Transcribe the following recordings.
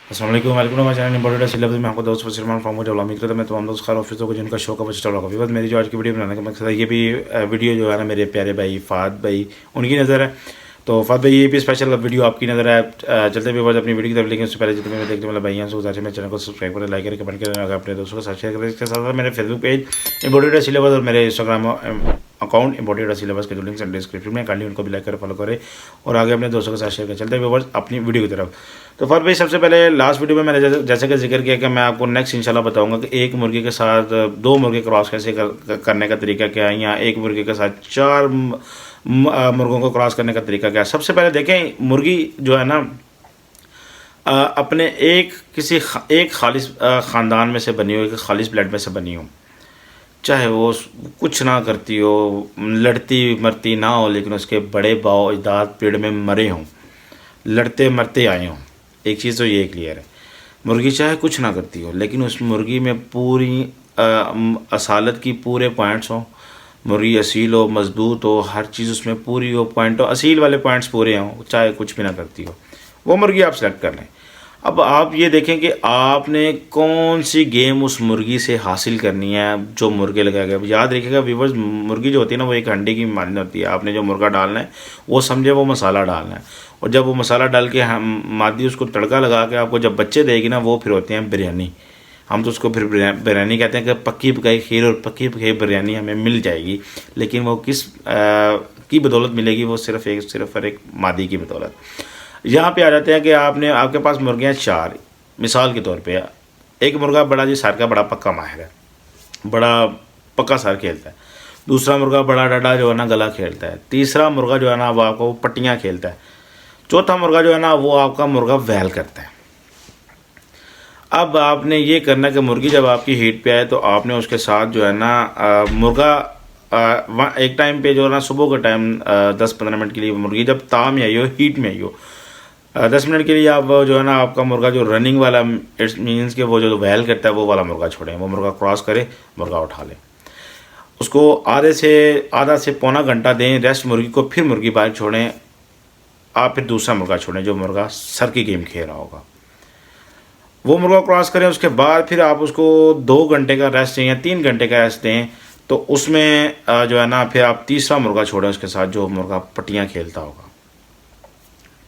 अस्सलाम वालेकुम welcome to my channel important syllabus में आपको दोस्त सलमान फार्मो जब उम्मीद करता मैं तमाम दोस्त खार ऑफिसों को जिनका शौक है वो चल रहा है। बस मेरी जो आज की वीडियो बनाने का मकसद है, ये भी वीडियो जो है ना मेरे प्यारे भाई फाद भाई उनकी नज़र है। तो फाद भाई ये भी स्पेशल वीडियो आपकी नज़र है। चलते भी बाद अपनी वीडियो की तरफ, लेकिन उससे पहले जितने मैं देखने वाला भाई हैं सो मेरे चैनल को सब्सक्राइब करें, लाइक करें, कमेंट करें, अगर अपने दोस्तों को साथ शेयर करें। इसके साथ साथ मेरे फेसबुक पेज इंपॉर्टेंट सिलेबस और मेरे इंस्टाग्राम अकाउंट इंपॉर्टेंट सिलेबस के जो लिंक्स डिस्क्रिप्शन में काली उनको भी लाइक करें, फॉलो करें और आगे अपने दोस्तों के साथ शेयर करें। चलते हैं व्यूअर्स अपनी वीडियो की तरफ। तो फर भाई सबसे पहले लास्ट वीडियो में मैंने जैसे कि जिक्र किया कि मैं आपको नेक्स्ट इंशाल्लाह बताऊंगा कि एक मुर्गी के साथ दो मुर्गे क्रॉस कैसे करने का तरीका क्या है, या एक मुर्गे के साथ चार मुर्गों को क्रॉस करने का तरीका क्या है। सबसे पहले देखें, मुर्गी जो है ना अपने एक खालिस ख़ानदान में से बनी हो, एक खालिस ब्लड में से बनी हो, चाहे वो कुछ ना करती हो, लड़ती मरती ना हो, लेकिन उसके बड़े बाओ अजदाद पेड़ में मरे हों, लड़ते मरते आए हों। एक चीज़ तो ये क्लियर है, मुर्गी चाहे कुछ ना करती हो लेकिन उस मुर्गी में पूरी असालत की पूरे पॉइंट्स हों, मुर्गी असील हो, मजबूत हो, हर चीज़ उसमें पूरी हो, पॉइंट हो, असील वाले पॉइंट्स पूरे हों, चाहे कुछ भी ना करती हो, वो मुर्गी आप सेलेक्ट कर लें। अब आप ये देखें कि आपने कौन सी गेम उस मुर्गी से हासिल करनी है जो मुर्गे लगाया गया। याद रखिएगा व्यूअर्स, मुर्गी जो होती है ना वो एक अंडे की मालिन होती है। आपने जो मुर्गा डालना है वो समझे वो मसाला डालना है, और जब वो मसाला डाल के हम मादी उसको तड़का लगा के आपको जब बच्चे देगी ना, वो फिर होते हैं बिरयानी। हम तो उसको फिर बिरयानी कहते हैं कि पक्की पकाई खीर और पक्की पकाई बिरयानी हमें मिल जाएगी, लेकिन वो किस की बदौलत मिलेगी, वो सिर्फ और एक मादी की बदौलत। यहाँ पे आ जाते हैं कि आपके पास मुर्गियाँ चार, मिसाल के तौर पे एक मुर्गा बड़ा जी सर का बड़ा पक्का माहिर है, बड़ा पक्का सर खेलता है। दूसरा मुर्गा बड़ा डडा जो है ना गला खेलता है। तीसरा मुर्गा जो है ना वो आपको पट्टियाँ खेलता है। चौथा मुर्गा जो है ना वो आपका मुर्गा वैल करता है। अब आपने ये करना कि मुर्गी जब आपकी हीट पे आए तो आपने उसके साथ जो है ना मुर्गा एक टाइम पे जो है ना सुबह के टाइम 10-15 मिनट के लिए मुर्गी जब ताव में आई हो, हीट में आई हो, 10 मिनट के लिए आप जो है ना आपका मुर्गा जो रनिंग वाला, इट्स मीन्स कि वो जो वैल करता है वो वाला मुर्गा छोड़ें, वो मुर्गा क्रॉस करे, मुर्गा उठा लें, उसको आधा से पौना घंटा दें रेस्ट मुर्गी को, फिर मुर्गी बाहर छोड़ें। आप फिर दूसरा मुर्गा छोड़ें जो मुर्गा सर की गेम खेल रहा होगा, वो मुर्गा क्रॉस करें। उसके बाद फिर आप उसको 2 घंटे का रेस्ट दें या 3 घंटे का रेस्ट दें, तो उसमें जो है ना फिर आप तीसरा मुर्गा छोड़ें उसके साथ जो मुर्गा पट्टियाँ खेलता होगा।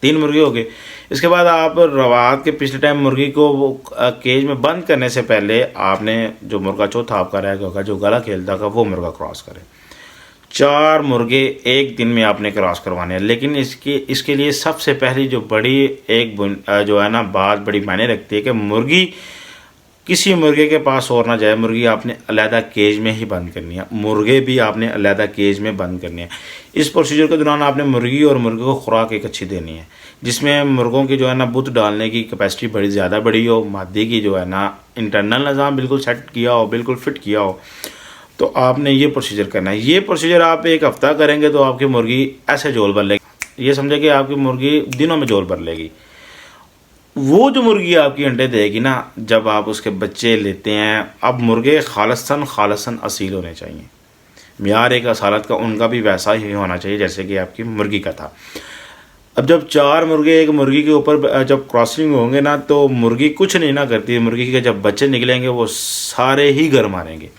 3 मुर्गे हो गए। इसके बाद आप रात के पिछले टाइम मुर्गी को वो केज में बंद करने से पहले आपने जो मुर्गा चौथा आपका रह गया होगा जो गला खेलता होगा वो मुर्गा क्रॉस करें। 4 मुर्गे एक दिन में आपने क्रॉस करवाने हैं, लेकिन इसके लिए सबसे पहली जो बड़ी एक जो है ना बात बड़ी मायने रखती है कि मुर्गी किसी मुर्गे के पास और ना जाए। मुर्गी आपने अलहदा केज में ही बंद करनी है, मुर्गे भी आपने अलहदा केज में बंद करनी है। इस प्रोसीजर के दौरान आपने मुर्गी और मुर्गे को खुराक एक अच्छी देनी है, जिसमें मुर्गों की जो है ना बुत डालने की कैपेसिटी बड़ी ज़्यादा बड़ी हो, मादी की जो है ना इंटरनल निज़ाम बिल्कुल सेट किया हो, बिल्कुल फिट किया हो। तो आपने ये प्रोसीजर करना है। ये प्रोसीजर आप 1 हफ्ता करेंगे तो आपकी मुर्गी ऐसे जोल भर लेगी, ये समझे कि आपकी मुर्गी दिनों में जोल भर लेगी। वो जो मुर्गी आपकी अंडे देगी ना, जब आप उसके बच्चे लेते हैं, अब मुर्गे खालसन असील होने चाहिए। मियार एक असालत का उनका भी वैसा ही होना चाहिए जैसे कि आपकी मुर्गी का था। अब जब 4 मुर्गे एक मुर्गी के ऊपर जब क्रॉसिंग होंगे ना, तो मुर्गी कुछ नहीं ना करती, मुर्गी के जब बच्चे निकलेंगे वो सारे ही घर मारेंगे।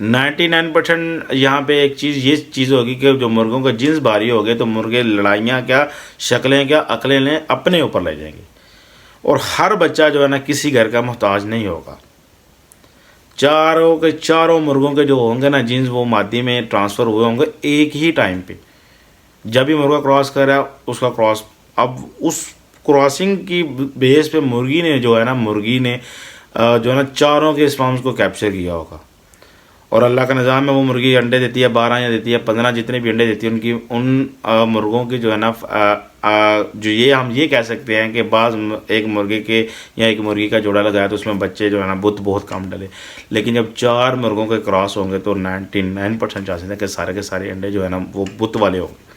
99% यहाँ पे एक ये चीज़ होगी कि जो मुर्गों का जिन्स भारी हो गए तो मुर्गे लड़ाइयाँ क्या, शक्लें क्या, अकलें लें अपने ऊपर ले जाएंगे, और हर बच्चा जो है ना किसी घर का मोहताज नहीं होगा। चारों के चारों मुर्गों के जो होंगे ना जिन्स, वो मादी में ट्रांसफ़र हुए होंगे एक ही टाइम पे। जब भी मुर्गा क्रॉस कर रहा है उसका क्रॉस, अब उस क्रॉसिंग की बेस पे मुर्गी ने जो है ना चारों के स्पर्म्स को कैप्चर किया होगा, और अल्लाह का निज़ाम है वो मुर्गी अंडे देती है 12 या देती है 15, जितने भी अंडे देती है उनकी उन मुर्गों की जो है ना जो ये हम ये कह सकते हैं कि बाज़ एक मुर्गे के या एक मुर्गी का जोड़ा लगाया तो उसमें बच्चे जो है ना बुत बहुत कम डले, लेकिन जब 4 मुर्गों के क्रॉस होंगे तो 99% चांसेस है कि सारे के सारे अंडे जो है ना वो बुत वाले होंगे,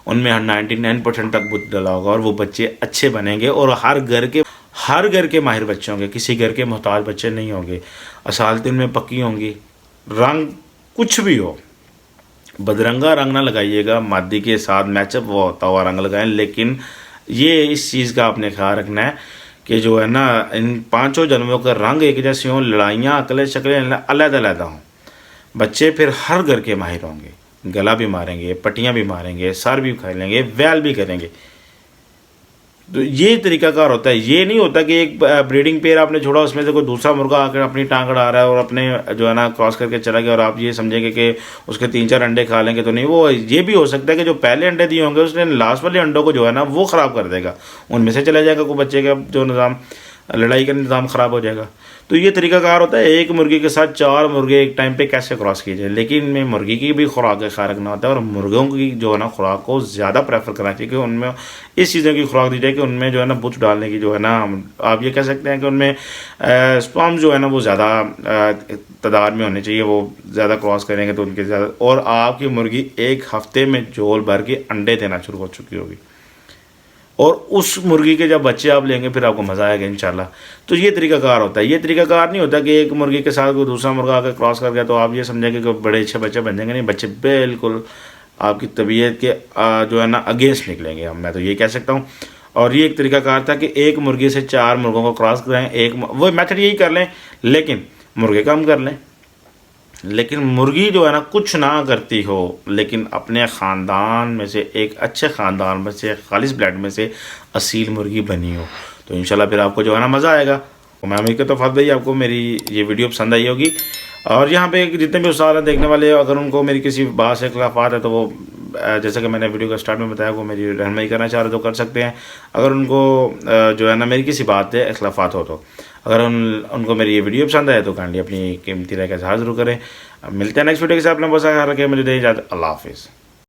उनमें 99% तक बुत डला होगा और वो बच्चे अच्छे बनेंगे, और हर घर के माहिर बच्चे होंगे, किसी घर के मोहताज बच्चे नहीं होंगे। असालतिन में पक्की होंगी, रंग कुछ भी हो, बदरंगा रंग ना लगाइएगा, मादी के साथ मैचअप होता हुआ रंग लगाएं, लेकिन ये इस चीज़ का आपने ख्याल रखना है कि जो है ना इन पांचों जानवरों का रंग एक जैसे हों, लड़ाइयाँ अकले शक्लें अलग अलग हों। बच्चे फिर हर घर के माहिर होंगे, गला भी मारेंगे, पट्टियाँ भी मारेंगे, सर भी खा लेंगे, वैल भी करेंगे। तो ये तरीकाकार होता है। ये नहीं होता कि एक ब्रीडिंग पेयर आपने छोड़ा, उसमें से कोई दूसरा मुर्गा आकर अपनी टांग अड़ा रहा है और अपने जो है ना क्रॉस करके चला गया और आप ये समझेंगे कि उसके 3-4 अंडे खा लेंगे। तो नहीं, वो ये भी हो सकता है कि जो पहले अंडे दिए होंगे उसने लास्ट वाले अंडों को जो है ना वो ख़राब कर देगा, उनमें से चला जाएगा कोई बच्चे का जो निज़ाम लड़ाई का निज़ाम ख़राब हो जाएगा। तो ये तरीकाकार होता है एक मुर्गी के साथ 4 मुर्गे एक टाइम पे कैसे क्रॉस किए जाए। लेकिन में मुर्गी की भी खुराक का ख्याल रखना होता है और मुर्गों की जो है ना खुराक को ज़्यादा प्रेफर करना चाहिए कि उनमें इस चीज़ों की खुराक दी जाए कि उनमें जो है ना बुच डालने की जो है ना आप ये कह सकते हैं कि उनमें स्पर्म जो है ना वो ज़्यादा तादाद में होने चाहिए। वो ज़्यादा क्रॉस करेंगे तो उनके ज़्यादा, और आपकी मुर्गी 1 हफ्ते में जोल भर के अंडे देना शुरू हो चुकी होगी और उस मुर्गी के जब बच्चे आप लेंगे फिर आपको मज़ा आएगा इंशाल्लाह। तो ये तरीकाकार होता है। ये तरीकाकार नहीं होता कि एक मुर्गी के साथ कोई दूसरा मुर्गा आकर क्रॉस कर गया तो आप ये समझेंगे कि बड़े अच्छे बच्चे बन जाएंगे। नहीं, बच्चे बिल्कुल आपकी तबीयत के जो है ना अगेंस्ट निकलेंगे, हम मैं तो ये कह सकता हूँ। और ये एक तरीकाकार था कि एक मुर्गी से 4 मुर्गों को क्रॉस कराएं, एक वो मेथड यही कर लें, लेकिन मुर्गे कम कर लें। लेकिन मुर्गी जो है ना कुछ ना करती हो, लेकिन अपने ख़ानदान में से एक अच्छे ख़ानदान में से खालिस ब्लड में से असील मुर्गी बनी हो, तो इंशाल्लाह फिर आपको जो है ना मज़ा आएगा। तो मैं उम्मीद करता हूँ फ़ात भाई आपको मेरी ये वीडियो पसंद आई होगी। और यहाँ पे जितने भी उस्ताद हैं देखने वाले, अगर उनको मेरी किसी बात से खिलाफात है तो वो जैसे कि मैंने वीडियो का स्टार्ट में बताया वो मेरी रहनुमाई करना चाह रहे तो कर सकते हैं। अगर उनको जो है ना मेरी किसी बात से इख्लाफात हो तो अगर उनको मेरी ये वीडियो पसंद आए तो काइंडली अपनी कीमती राय का इज़हार ज़रूर करें। मिलते हैं नेक्स्ट वीडियो के साथ। अपना बहुत सारा ख्याल रखें, मुझे दे इजाज़त। अल्लाह हाफिज़।